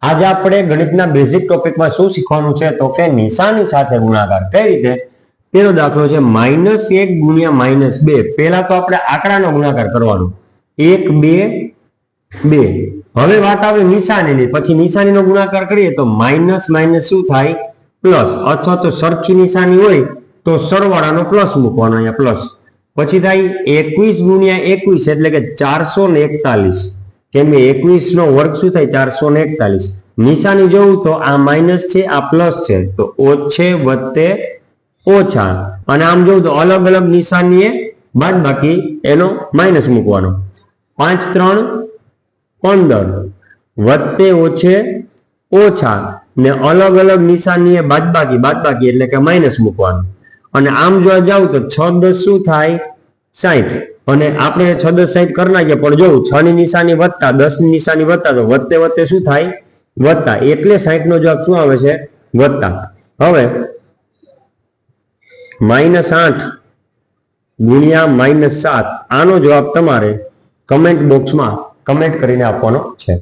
આજે આપણે ગણિતના બેઝિક ટોપિકમાં શું શીખવાનું છે તો કે નિશાની સાથે ગુણાકાર. કઈ રીતે? પેલો દાખલો છે -1 ગુણ્યા -2. પહેલા તો આપણે આંકડાનો ગુણાકાર કરવાનો 1 2 2. હવે વાત આવે નિશાનીની. પછી નિશાનીનો ગુણાકાર કરીએ તો માઇનસ માઇનસ શું થાય? પ્લસ. અથવા તો સરખી નિશાની હોય તો સરવાળાનો પ્લસ મૂકવાનો, અહીંયા પ્લસ. પછી થાય 21 ગુણ્યા 21 એટલે કે 441. કેમ કે 21 નો વર્ગ શું થાય? 441. નિશાની જોવું તો આ માઇનસ છે, આ પ્લસ છે, તો ઓછે વત્તે ઓછા. અને આમ જોવું તો અલગ અલગ નિશાનીએ બાદ બાકી એનો માઇનસ મૂકવાનો. 5 3 15 વત્તે ઓછે ઓછા ને અલગ અલગ નિશાનીએ બાદ બાકી એટલે કે માઇનસ મૂકવાનું. અને આમ જોવા જાવ તો 6 10 શું થાય? 60. અને આપણે 6 10 60 કરી નાખીએ, પણ જોવું 6 ની નિશાની વત્તા 10 ની નિશાની વત્તા તો વત્તે વત્તે શું થાય? વત્તા. એટલે 60 નો જવાબ શું આવે છે? વત્તા. હવે -8 ગુણ્યા -7 આનો જવાબ તમારે કમેન્ટ બોક્સમાં કમેન્ટ કરીને આપવાનો છે.